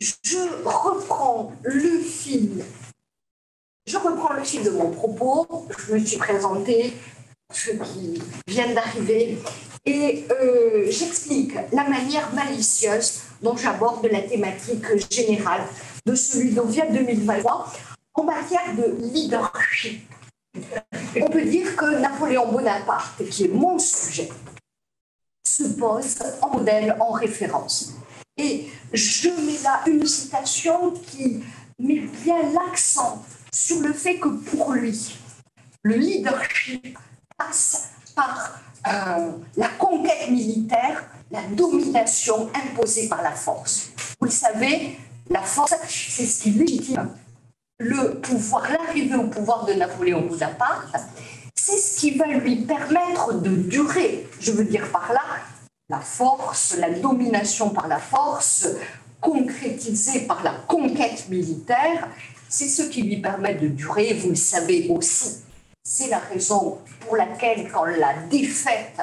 Je reprends le fil de mon propos. Je me suis présentée, ceux qui viennent d'arriver, et j'explique la manière malicieuse dont j'aborde la thématique générale de ce Ludovia 2023 en matière de leadership. On peut dire que Napoléon Bonaparte, qui est mon sujet, se pose en modèle, en référence. Et je mets là une citation qui met bien l'accent sur le fait que pour lui, le leadership passe par la conquête militaire, la domination imposée par la force. Vous le savez, la force, c'est ce qui légitime le pouvoir, l'arrivée au pouvoir de Napoléon Bonaparte, c'est ce qui va lui permettre de durer. Je veux dire par là, la force, la domination par la force, concrétisée par la conquête militaire, c'est ce qui lui permet de durer, vous le savez aussi. C'est la raison pour laquelle, quand la défaite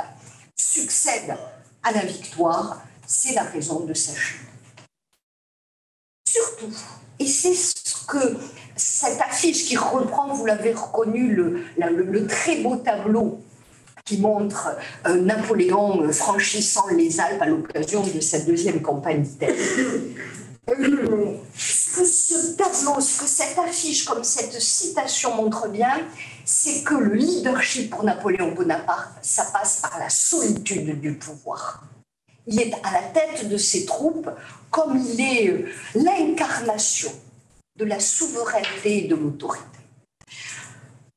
succède à la victoire, c'est la raison de sa chute. Surtout, et c'est ce que cette affiche qui reprend, vous l'avez reconnu, le très beau tableau qui montre Napoléon franchissant les Alpes à l'occasion de sa deuxième campagne d'Italie. Ce que ce tableau, ce que cette affiche, comme cette citation montre bien, c'est que le leadership pour Napoléon Bonaparte, ça passe par la solitude du pouvoir. Il est à la tête de ses troupes comme il est l'incarnation de la souveraineté et de l'autorité.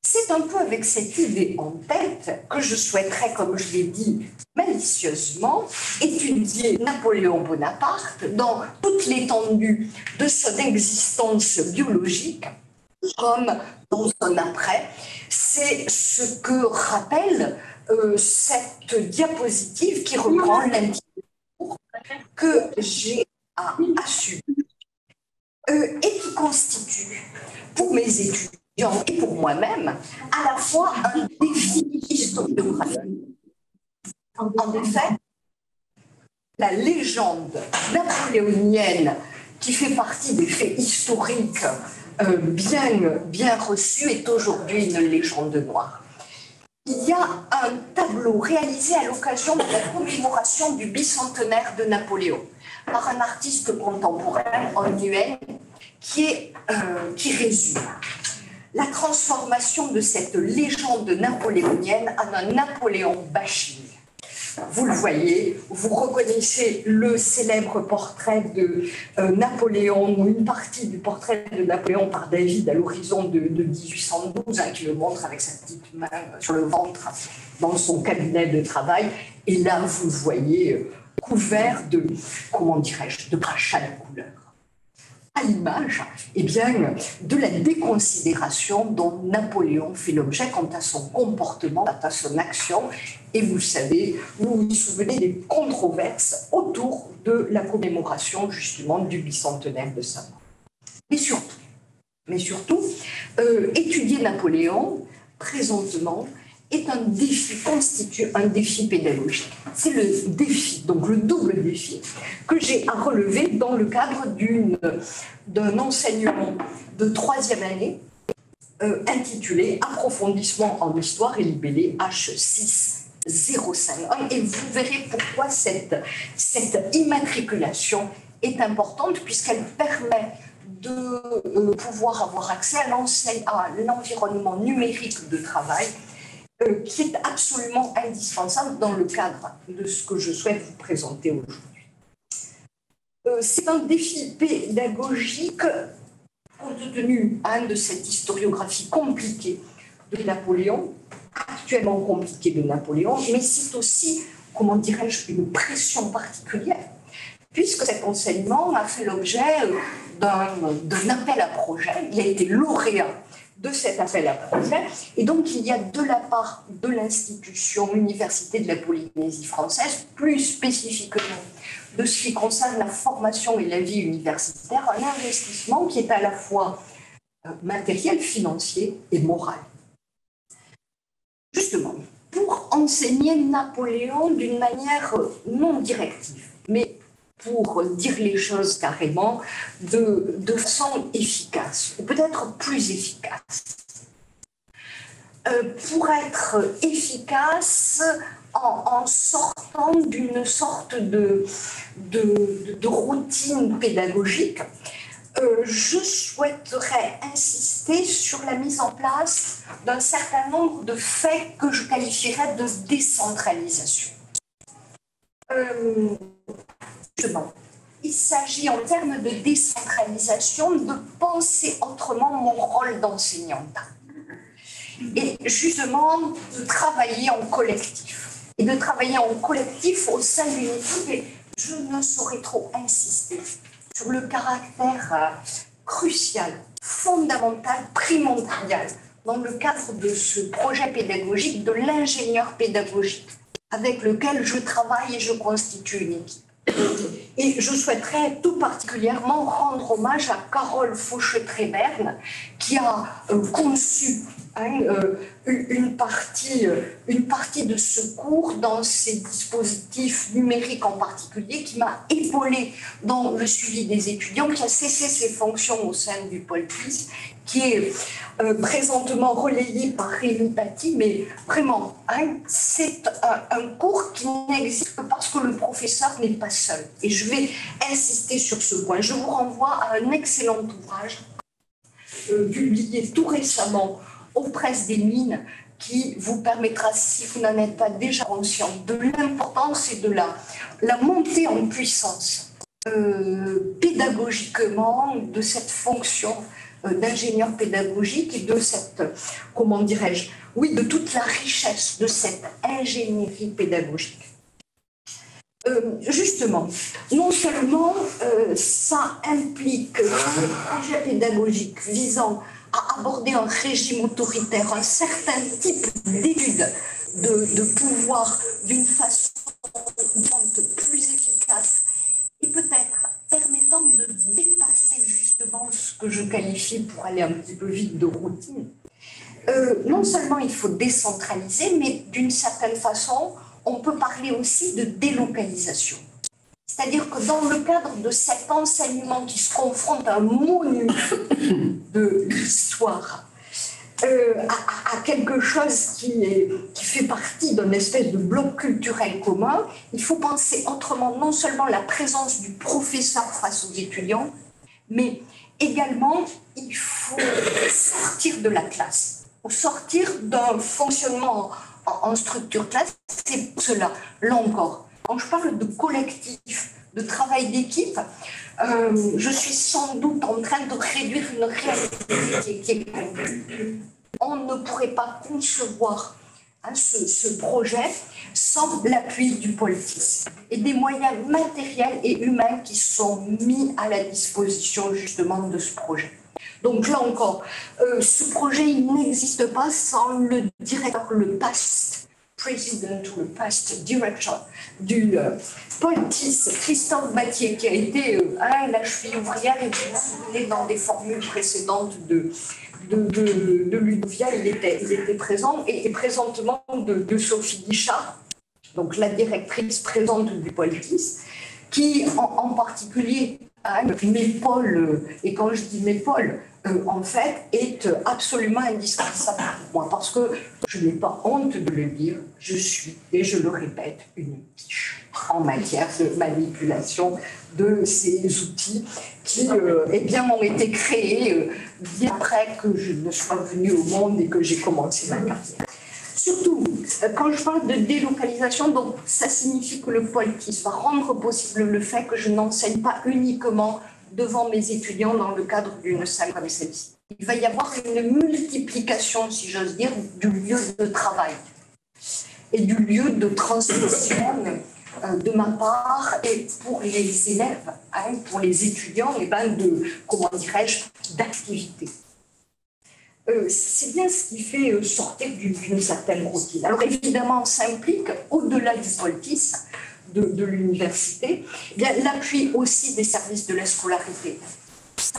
C'est un peu avec cette idée en tête que je souhaiterais, comme je l'ai dit malicieusement, étudier Napoléon Bonaparte dans toute l'étendue de son existence biologique, comme dans son après. C'est ce que rappelle cette diapositive qui reprend l'intitulé que j'ai assumer et qui constitue pour mes étudiants et pour moi-même à la fois un défi historiographique. En effet, la légende napoléonienne qui fait partie des faits historiques bien reçus est aujourd'hui une légende noire. Il y a un tableau réalisé à l'occasion de la commémoration du bicentenaire de Napoléon par un artiste contemporain, Nguyen, qui résume la transformation de cette légende napoléonienne en un Napoléon bashing. Vous le voyez, vous reconnaissez le célèbre portrait de Napoléon, ou une partie du portrait de Napoléon par David à l'horizon de 1812, qui le montre avec sa petite main sur le ventre dans son cabinet de travail. Et là, vous le voyez couvert de, comment dirais-je, de crachats de couleur. À l'image, eh bien, de la déconsidération dont Napoléon fait l'objet quant à son comportement, quant à son action. Et vous savez, vous vous souvenez des controverses autour de la commémoration justement du bicentenaire de sa mort. Mais surtout, étudier Napoléon, présentement, est un défi, constitue un défi pédagogique. C'est le défi, donc le double défi, que j'ai à relever dans le cadre d'un enseignement de 3e année intitulé « Approfondissement en histoire et libellé H6051 ». Et vous verrez pourquoi cette immatriculation est importante, puisqu'elle permet de pouvoir avoir accès à l'environnement numérique de travail qui est absolument indispensable dans le cadre de ce que je souhaite vous présenter aujourd'hui. C'est un défi pédagogique compte tenu de cette historiographie compliquée de Napoléon, actuellement compliquée de Napoléon, mais c'est aussi, comment dirais-je, une pression particulière, puisque cet enseignement a fait l'objet d'un appel à projet. Il a été lauréat de cet appel à projet. Et donc, il y a de la part de l'institution Université de la Polynésie française, plus spécifiquement de ce qui concerne la formation et la vie universitaire, un investissement qui est à la fois matériel, financier et moral. Justement, pour enseigner Napoléon d'une manière non directive, mais pour dire les choses carrément, de façon efficace, ou peut-être plus efficace. Pour être efficace en sortant d'une sorte de routine pédagogique, je souhaiterais insister sur la mise en place d'un certain nombre de faits que je qualifierais de décentralisation. Justement, il s'agit en termes de décentralisation de penser autrement mon rôle d'enseignante et justement de travailler en collectif. Et de travailler en collectif au sein d'une équipe, et je ne saurais trop insister sur le caractère crucial, fondamental, primordial dans le cadre de ce projet pédagogique de l'ingénieur pédagogique avec lequel je travaille et je constitue une équipe. Et je souhaiterais tout particulièrement rendre hommage à Carole Fauche-Tréberne qui a conçu une partie de ce cours dans ses dispositifs numériques en particulier, qui m'a épaulée dans le suivi des étudiants, qui a cessé ses fonctions au sein du pôle PIS, qui est présentement relayé par Rémi Paty, mais vraiment, c'est un cours qui n'existe que parce que le professeur n'est pas seul. Et je vais insister sur ce point. Je vous renvoie à un excellent ouvrage publié tout récemment aux Presses des Mines, qui vous permettra, si vous n'en êtes pas déjà conscient, de l'importance et de la montée en puissance pédagogiquement de cette fonction d'ingénieur pédagogique et de cette, comment dirais-je, oui, de toute la richesse de cette ingénierie pédagogique. Justement, non seulement ça implique un projet pédagogique visant à aborder un régime autoritaire, un certain type d'études de pouvoir d'une façon plus efficace et peut-être permettant de dépasser justement ce que je qualifie, pour aller un petit peu vite, de routine. Non seulement il faut décentraliser, mais d'une certaine façon, on peut parler aussi de délocalisation. C'est-à-dire que dans le cadre de cet enseignement qui se confronte à un monument de l'histoire, à quelque chose qui fait partie d'un espèce de bloc culturel commun, il faut penser autrement non seulement la présence du professeur face aux étudiants, mais également il faut sortir de la classe, ou sortir d'un fonctionnement en structure classe. C'est pour cela, là encore, quand je parle de collectif, de travail d'équipe, je suis sans doute en train de réduire une réalité qui est complète. On ne pourrait pas concevoir ce projet sans l'appui du pôle PIS et des moyens matériels et humains qui sont mis à la disposition justement de ce projet. Donc là encore, ce projet il n'existe pas sans le directeur, le past président ou le past director du pôle PIS, Christophe Battier, qui a été la cheville ouvrière, et vous vous souvenez dans des formules précédentes de Ludovia, il était présent, et présentement de Sophie Guichard, donc la directrice présente du pôle PIS, qui en particulier m'épaule, et quand je dis m'épaule, en fait, est absolument indispensable pour moi, parce que je n'ai pas honte de le dire, je suis, et je le répète, une quiche en matière de manipulation de ces outils qui ont été créés bien après que je ne sois venue au monde et que j'ai commencé ma carrière. Surtout, quand je parle de délocalisation, donc ça signifie que le pôle PIS va rendre possible le fait que je n'enseigne pas uniquement devant mes étudiants dans le cadre d'une salle comme celle-ci. Il va y avoir une multiplication, si j'ose dire, du lieu de travail et du lieu de transmission de ma part, et pour les élèves, pour les étudiants, comment dirais-je, d'activité. C'est bien ce qui fait sortir d'une certaine routine. Alors évidemment, ça implique, au-delà du pôle PIS, de l'université, l'appui aussi des services de la scolarité. Ça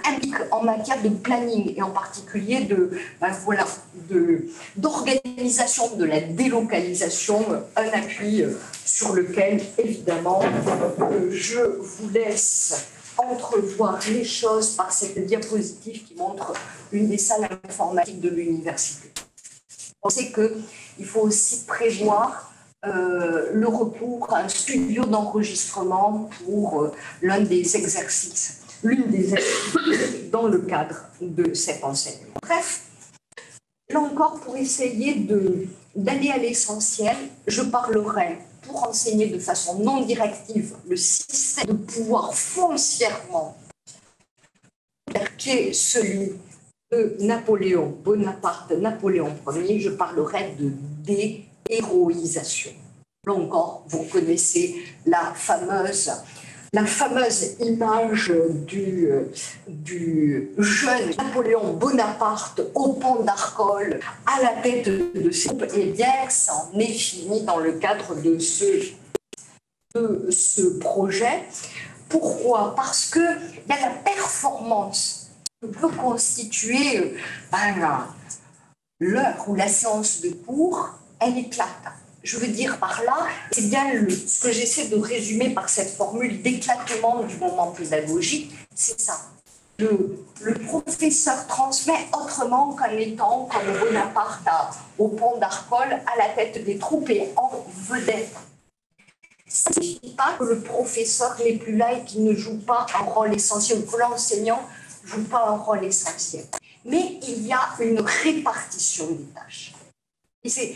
implique en matière de planning et en particulier d'organisation de la délocalisation, un appui sur lequel, évidemment, je vous laisse entrevoir les choses par cette diapositive qui montre une des salles informatiques de l'université. On sait qu'il faut aussi prévoir le recours à un studio d'enregistrement pour l'une des exercices dans le cadre de cet enseignement. Bref, là encore, pour essayer d'aller à l'essentiel, je parlerai, pour enseigner de façon non directive le système de pouvoir foncièrement qui est celui de Napoléon Bonaparte, Napoléon Ier, je parlerai de déhéroïsation. Là encore, vous connaissez la fameuse image du jeune Napoléon Bonaparte au pont d'Arcole à la tête de ses troupes. Eh bien, ça en est fini dans le cadre de ce projet. Pourquoi? Parce que la performance peut constituer l'heure ou la séance de cours, elle éclate. Je veux dire par là, c'est bien ce que j'essaie de résumer par cette formule d'éclatement du moment pédagogique, c'est ça. Le professeur transmet autrement qu'en étant, comme Bonaparte au pont d'Arcole, à la tête des troupes et en vedette. Ça ne signifie pas que le professeur n'est plus là et qu'il ne joue pas un rôle essentiel, que l'enseignant ne joue pas un rôle essentiel. Mais il y a une répartition des tâches. Et c'est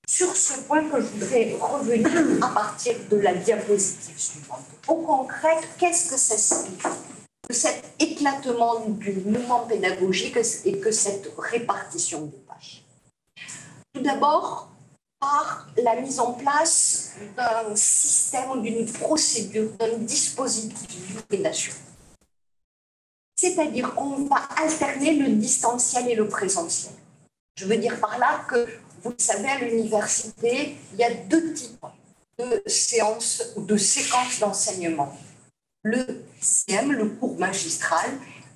sur ce point que je voudrais revenir à partir de la diapositive suivante. Au concret, qu'est-ce que ça signifie? Que cet éclatement du mouvement pédagogique et que cette répartition des tâches. Tout d'abord, par la mise en place d'un système, d'une procédure, d'un dispositif d'hybridation. C'est-à-dire qu'on va alterner le distanciel et le présentiel. Je veux dire par là que, vous le savez, à l'université, il y a deux types de séances ou de séquences d'enseignement. Le CM, le cours magistral,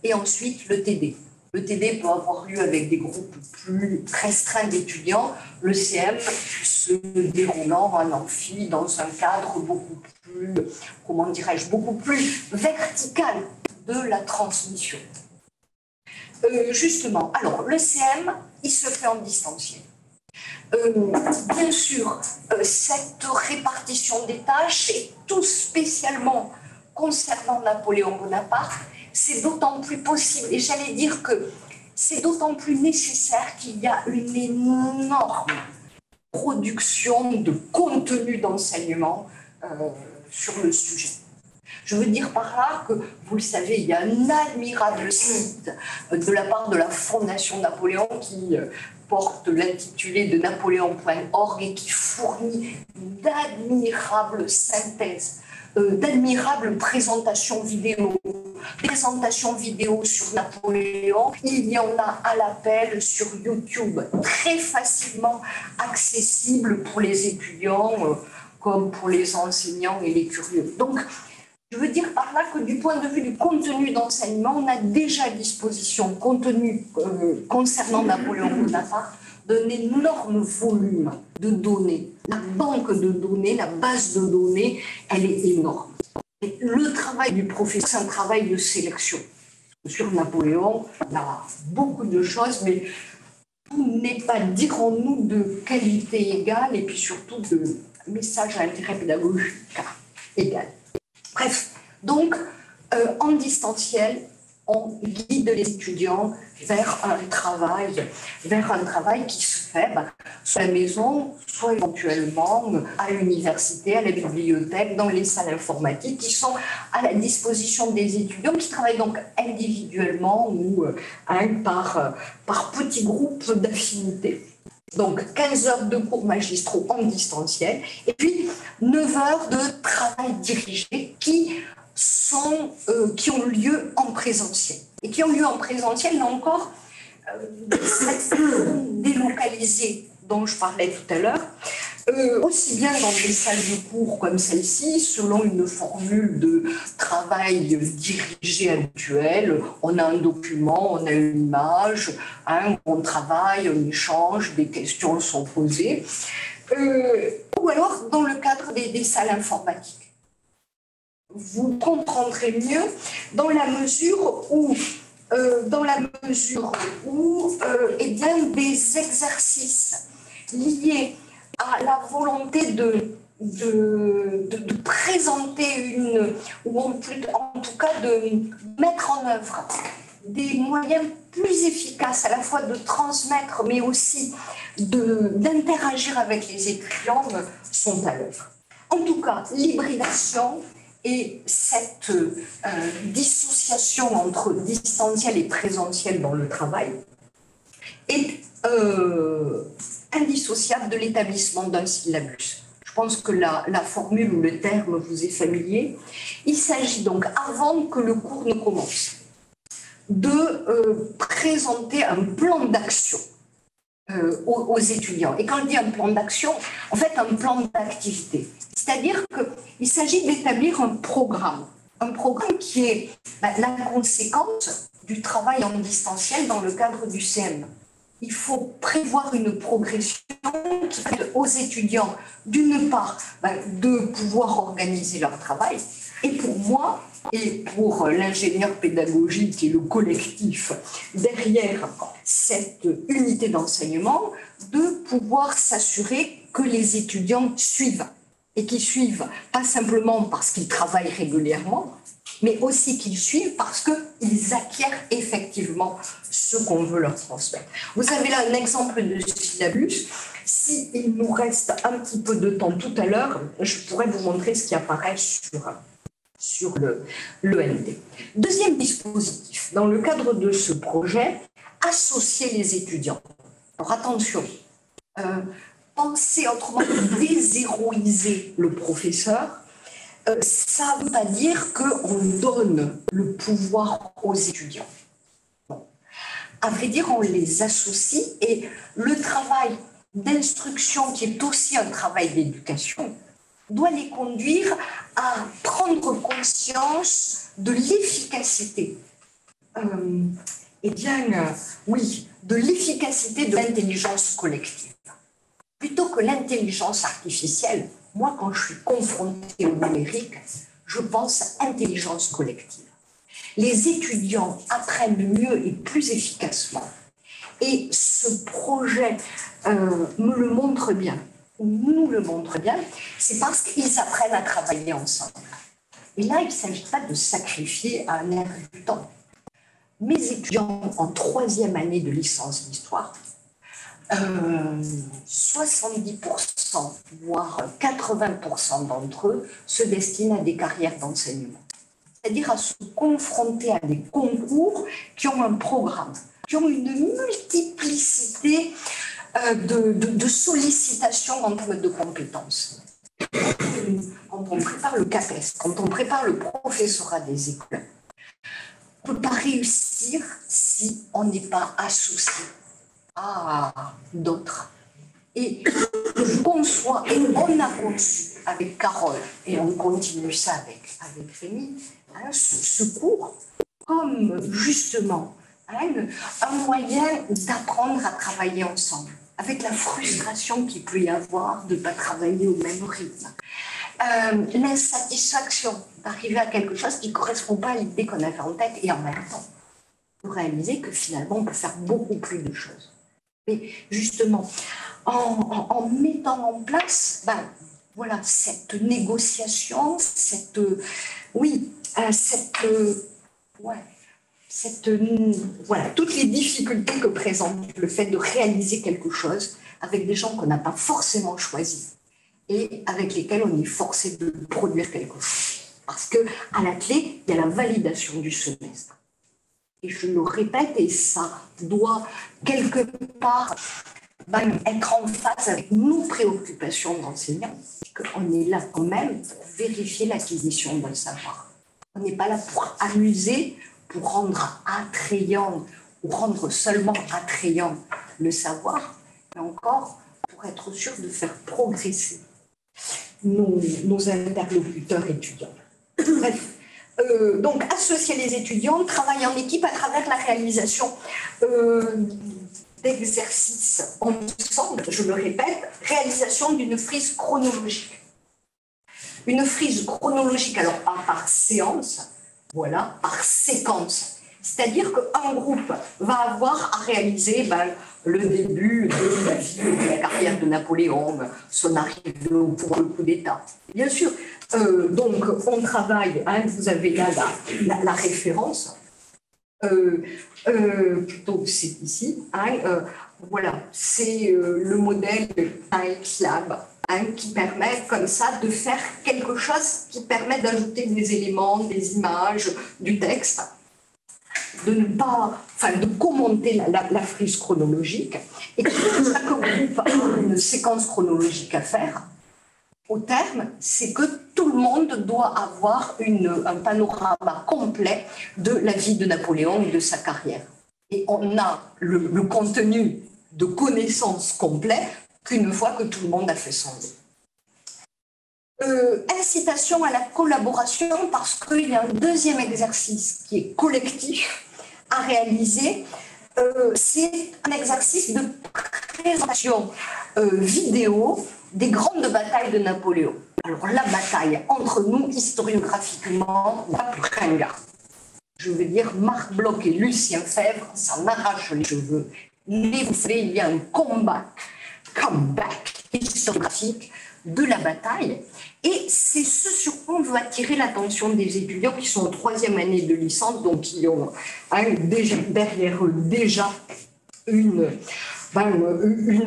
et ensuite le TD. Le TD peut avoir lieu avec des groupes plus restreints d'étudiants, le CM se déroulant en amphi dans un cadre beaucoup plus, beaucoup plus vertical de la transmission. Justement, alors le CM, il se fait en distanciel. Bien sûr, cette répartition des tâches, et tout spécialement concernant Napoléon Bonaparte, c'est d'autant plus possible, et j'allais dire que c'est d'autant plus nécessaire qu'il y a une énorme production de contenu d'enseignement sur le sujet. Je veux dire par là que, vous le savez, il y a un admirable site de la part de la Fondation Napoléon qui porte l'intitulé de napoléon.org et qui fournit d'admirables synthèses, d'admirables présentations vidéo sur Napoléon. Il y en a à l'appel sur YouTube, très facilement accessible pour les étudiants comme pour les enseignants et les curieux. Donc, je veux dire par là que du point de vue du contenu d'enseignement, on a déjà à disposition contenu concernant Napoléon Bonaparte d'un énorme volume de données. La banque de données, la base de données, elle est énorme. Et le travail du professeur, c'est un travail de sélection. Sur Napoléon, il y a beaucoup de choses, mais tout n'est pas, dirons-nous, de qualité égale et puis surtout de message à intérêt pédagogique égal. Bref, donc, en distanciel, on guide les étudiants vers un travail qui se fait soit à la maison, soit éventuellement à l'université, à la bibliothèque, dans les salles informatiques qui sont à la disposition des étudiants qui travaillent donc individuellement ou par petits groupes d'affinité. Donc 15 heures de cours magistraux en distanciel et puis 9 heures de travail dirigé qui ont lieu en présentiel. Et qui ont lieu en présentiel, là encore, délocalisés dont je parlais tout à l'heure, aussi bien dans des salles de cours comme celle-ci, selon une formule de travail dirigé habituelle. On a un document, on a une image, on travaille, on échange, des questions sont posées. Ou alors dans le cadre des salles informatiques. Vous comprendrez mieux dans la mesure où eh bien, des exercices liés à la volonté de présenter ou en tout cas de mettre en œuvre des moyens plus efficaces à la fois de transmettre mais aussi d'interagir avec les étudiants sont à l'œuvre. En tout cas, l'hybridation et cette dissociation entre distanciel et présentiel dans le travail est indissociable de l'établissement d'un syllabus. Je pense que la formule ou le terme vous est familier. Il s'agit donc, avant que le cours ne commence, de présenter un plan d'action aux étudiants. Et quand je dis un plan d'action, en fait, un plan d'activité. C'est-à-dire qu'il s'agit d'établir un programme qui est la conséquence du travail en distanciel dans le cadre du CM. Il faut prévoir une progression qui permette aux étudiants, d'une part, de pouvoir organiser leur travail, et pour moi, et pour l'ingénieur pédagogique et le collectif derrière cette unité d'enseignement, de pouvoir s'assurer que les étudiants suivent, et qu'ils suivent pas simplement parce qu'ils travaillent régulièrement, mais aussi qu'ils suivent parce qu'ils acquièrent effectivement ce qu'on veut leur transmettre. Vous avez là un exemple de syllabus. S'il nous reste un petit peu de temps tout à l'heure, je pourrais vous montrer ce qui apparaît sur l'END. Deuxième dispositif, dans le cadre de ce projet, associer les étudiants. Alors attention, penser autrement que dézéroiser le professeur, ça ne veut pas dire qu'on donne le pouvoir aux étudiants. Bon. À vrai dire, on les associe et le travail d'instruction, qui est aussi un travail d'éducation, doit les conduire à prendre conscience de l'efficacité. De l'efficacité de l'intelligence collective. Plutôt que l'intelligence artificielle, moi, quand je suis confrontée au numérique, je pense à intelligence collective. Les étudiants apprennent mieux et plus efficacement. Et ce projet me le montre bien, nous le montre bien, c'est parce qu'ils apprennent à travailler ensemble. Et là, il ne s'agit pas de sacrifier un air du temps. Mes étudiants en 3e année de licence d'histoire, 70%, voire 80% d'entre eux se destinent à des carrières d'enseignement. C'est-à-dire à se confronter à des concours qui ont un programme, qui ont une multiplicité de sollicitations en termes de compétences. Quand on prépare le CAPES, quand on prépare le professorat des écoles, on ne peut pas réussir si on n'est pas associé à d'autres. Et je conçois, et on a conçu avec Carole, et on continue ça avec Rémi, ce cours comme justement un moyen d'apprendre à travailler ensemble, avec la frustration qu'il peut y avoir de ne pas travailler au même rythme. L'insatisfaction d'arriver à quelque chose qui ne correspond pas à l'idée qu'on avait en tête, et en même temps, pour réaliser que finalement, on peut faire beaucoup plus de choses. Mais justement, en mettant en place cette négociation, toutes les difficultés que présente le fait de réaliser quelque chose avec des gens qu'on n'a pas forcément choisis et avec lesquels on est forcé de produire quelque chose. Parce qu'à la clé, il y a la validation du semestre. Et je le répète, et ça doit quelque part être en phase avec nos préoccupations d'enseignants, qu'on est là quand même pour vérifier l'acquisition d'un savoir. On n'est pas là pour amuser, pour rendre attrayant ou rendre seulement attrayant le savoir, mais encore pour être sûr de faire progresser nos interlocuteurs étudiants. Bref, donc associer les étudiants, travailler en équipe à travers la réalisation d'exercices ensemble, je le répète, réalisation d'une frise chronologique. Une frise chronologique, alors pas par séance, voilà, par séquence. C'est-à-dire qu'un groupe va avoir à réaliser le début de la vie, de la carrière de Napoléon, son arrivée au pouvoir, le coup d'État. Bien sûr, donc on travaille, vous avez là la référence, plutôt c'est ici, voilà, c'est le modèle Lab, qui permet comme ça de faire quelque chose qui permet d'ajouter des éléments, des images, du texte, de commenter la frise chronologique, et que chaque groupe a une séquence chronologique à faire. Au terme, c'est que tout le monde doit avoir un panorama complet de la vie de Napoléon et de sa carrière. Et on a le contenu de connaissances complet qu'une fois que tout le monde a fait son livre. Incitation à la collaboration, parce qu'il y a un deuxième exercice qui est collectif à réaliser. C'est un exercice de présentation vidéo des grandes batailles de Napoléon. Alors la bataille entre nous, historiographiquement, d'Apringa. Je veux dire, Marc Bloch et Lucien Febvre s'en arrachent les cheveux. Mais vous savez, il y a un comeback historiographique de la bataille. Et c'est ce sur quoi on veut attirer l'attention des étudiants qui sont en 3e année de licence, donc qui ont derrière eux déjà une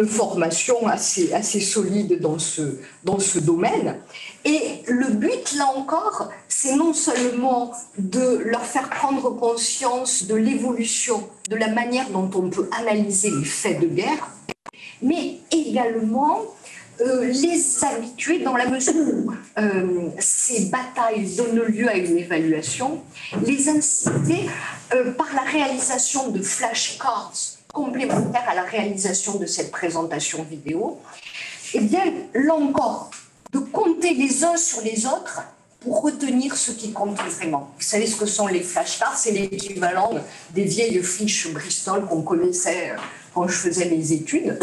formation assez solide dans ce domaine. Et le but, là encore, c'est non seulement de leur faire prendre conscience de l'évolution, de la manière dont on peut analyser les faits de guerre, mais également les habituer dans la mesure où ces batailles donnent lieu à une évaluation, les inciter par la réalisation de flashcards complémentaires à la réalisation de cette présentation vidéo, et bien là encore, de compter les uns sur les autres pour retenir ce qui compte vraiment. Vous savez ce que sont les flashcards? C'est l'équivalent des vieilles fiches Bristol qu'on connaissait quand je faisais les études,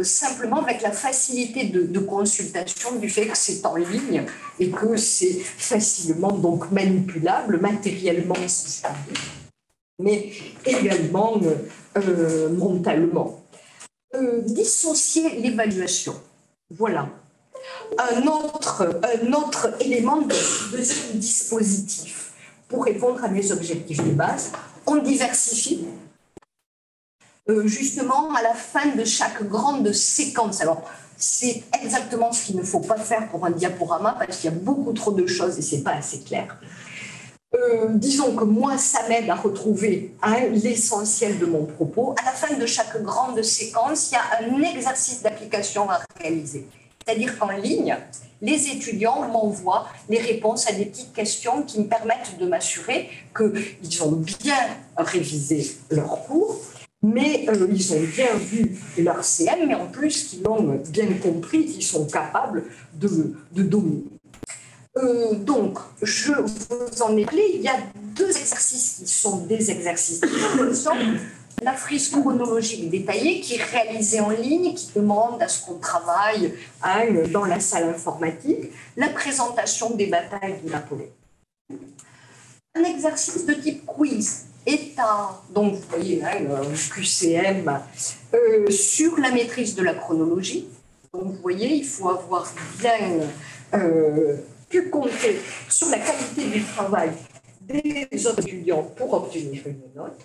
simplement avec la facilité de consultation du fait que c'est en ligne et que c'est facilement donc manipulable, matériellement, mais également mentalement. Dissocier l'évaluation. Voilà. Un autre élément de ce dispositif pour répondre à mes objectifs de base. On diversifie. Justement, à la fin de chaque grande séquence. Alors, c'est exactement ce qu'il ne faut pas faire pour un diaporama parce qu'il y a beaucoup trop de choses et ce n'est pas assez clair. Disons que moi, ça m'aide à retrouver l'essentiel de mon propos. À la fin de chaque grande séquence, il y a un exercice d'application à réaliser. C'est-à-dire qu'en ligne, les étudiants m'envoient les réponses à des petites questions qui me permettent de m'assurer qu'ils ont bien révisé leur cours, mais ils ont bien vu leur CM, mais en plus qu'ils l'ont bien compris, qu'ils sont capables de dominer. Donc, je vous en ai parlé, il y a 2 exercices qui sont des exercices de la frise chronologique détaillée qui est réalisée en ligne, qui demande à ce qu'on travaille dans la salle informatique, la présentation des batailles de Napoléon. Un exercice de type quiz, état, donc vous voyez QCM, sur la maîtrise de la chronologie. Donc vous voyez, il faut avoir bien pu compter sur la qualité du travail des autres étudiants pour obtenir une note.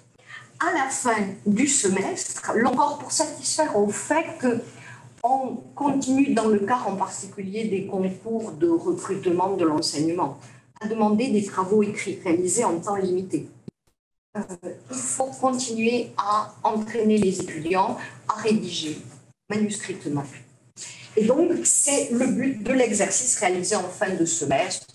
À la fin du semestre, encore pour satisfaire au fait qu'on continue, dans le cas en particulier des concours de recrutement de l'enseignement, à demander des travaux écrits réalisés en temps limité. Il faut continuer à entraîner les étudiants à rédiger manuscritement. Et donc, c'est le but de l'exercice réalisé en fin de semestre.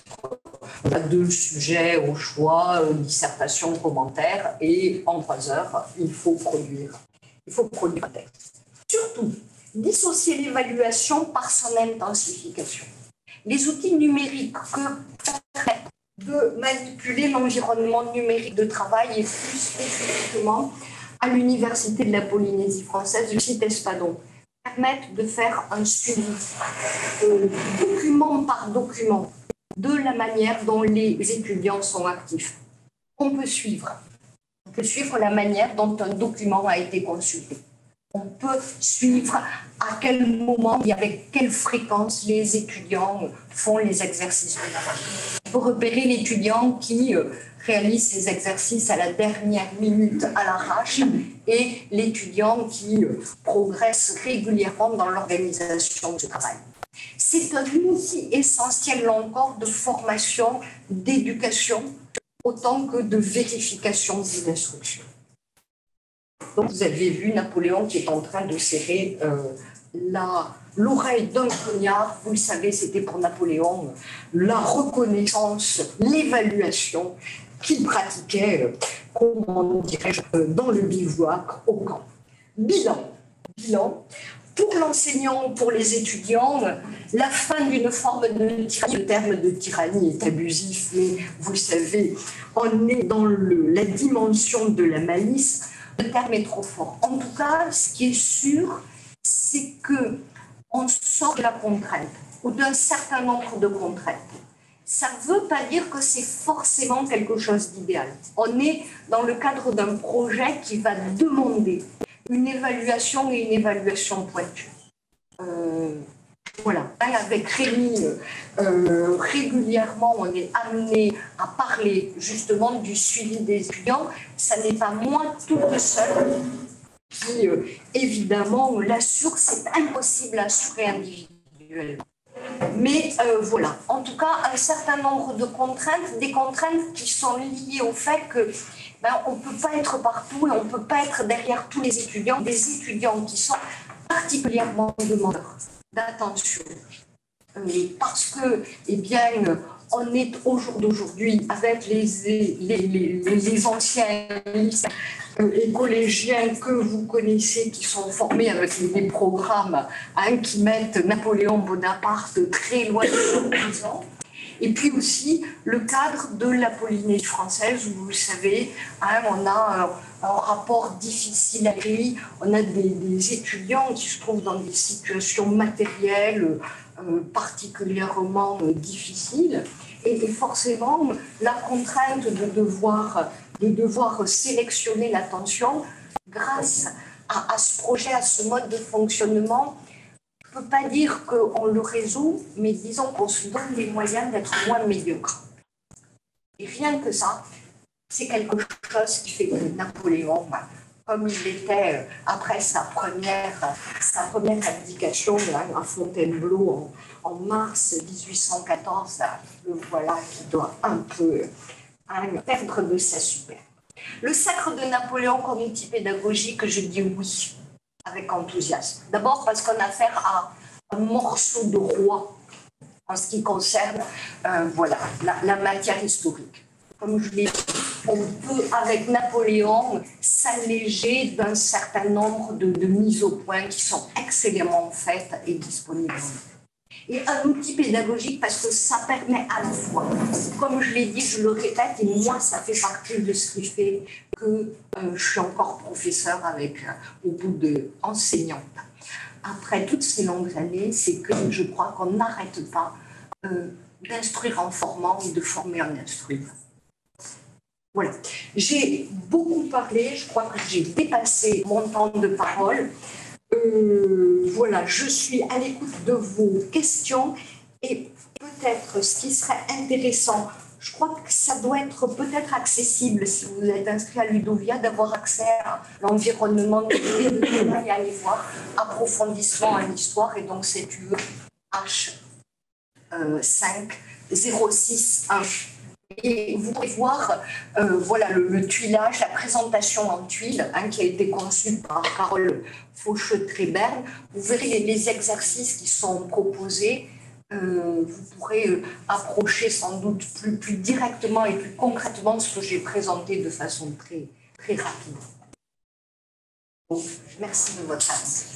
On a 2 sujets au choix, dissertation, commentaire, et en 3 heures, il faut produire un texte. Surtout, dissocier l'évaluation par son intensification. Les outils numériques que permettent de manipuler l'environnement numérique de travail et plus spécifiquement à l'Université de la Polynésie française, le site Espadon, permettent de faire un suivi document par document de la manière dont les étudiants sont actifs. On peut suivre la manière dont un document a été consulté. On peut suivre à quel moment et avec quelle fréquence les étudiants font les exercices. On peut repérer l'étudiant qui réalise ses exercices à la dernière minute à l'arrache et l'étudiant qui progresse régulièrement dans l'organisation du travail. C'est un outil essentiel, là encore, de formation, d'éducation, autant que de vérification des instructions. Donc, vous avez vu Napoléon qui est en train de serrer l'oreille d'un cognard. Vous le savez, c'était pour Napoléon la reconnaissance, l'évaluation qu'il pratiquait, comment dirais-je, dans le bivouac au camp. Bilan. Pour l'enseignant, pour les étudiants, la fin d'une forme de tyrannie, le terme de tyrannie est abusif, mais vous le savez, on est dans la dimension de la malice. Le terme est trop fort. En tout cas, ce qui est sûr, c'est qu'on sort de la contrainte ou d'un certain nombre de contraintes. Ça ne veut pas dire que c'est forcément quelque chose d'idéal. On est dans le cadre d'un projet qui va demander une évaluation et une évaluation pointue. Voilà. Avec Rémi, régulièrement, on est amené à parler justement du suivi des étudiants. Ça n'est pas moi toute seule qui, évidemment, l'assure. C'est impossible à assurer individuellement. Mais voilà, en tout cas, un certain nombre de contraintes, des contraintes qui sont liées au fait que on ne peut pas être partout et on ne peut pas être derrière tous les étudiants, des étudiants qui sont particulièrement demandeurs d'attention. Parce que, eh bien, on est au jour d'aujourd'hui avec les anciens lycéens et collégiens que vous connaissez qui sont formés avec des programmes qui mettent Napoléon Bonaparte très loin de l'horizon. Et puis aussi le cadre de la Polynésie française, où vous le savez, on a un rapport difficile à lui, on a des étudiants qui se trouvent dans des situations matérielles particulièrement difficiles, et forcément la contrainte de devoir sélectionner l'attention grâce à ce projet, à ce mode de fonctionnement. Je ne peux pas dire qu'on le résout, mais disons qu'on se donne les moyens d'être moins médiocre. Et rien que ça, c'est quelque chose qui fait que Napoléon, comme il était après sa première abdication à Fontainebleau en mars 1814, le voilà qui doit un peu perdre de sa superbe. Le sacre de Napoléon comme outil pédagogique, je dis oui, avec enthousiasme. D'abord parce qu'on a affaire à un morceau de roi en ce qui concerne la matière historique. Comme je l'ai dit, on peut, avec Napoléon, s'alléger d'un certain nombre de mises au point qui sont excellemment faites et disponibles. Et un outil pédagogique parce que ça permet à la fois, comme je l'ai dit, je le répète, et moi ça fait partie de ce qui fait que je suis encore professeure au bout de enseignante. Après toutes ces longues années, c'est que je crois qu'on n'arrête pas d'instruire en formant ou de former en instruisant. Voilà. J'ai beaucoup parlé, je crois que j'ai dépassé mon temps de parole. Voilà, je suis à l'écoute de vos questions et peut-être ce qui serait intéressant, je crois que ça doit être peut-être accessible si vous êtes inscrit à Ludovia, d'avoir accès à l'environnement de et aller voir approfondissement en histoire, et donc c'est UH5-06-1. Et vous pouvez voir le tuilage, la présentation en tuiles qui a été conçue par Carole Faucheux-Tréberne. Vous verrez les exercices qui sont proposés. Vous pourrez approcher sans doute plus directement et plus concrètement ce que j'ai présenté de façon très rapide. Donc, merci de votre attention.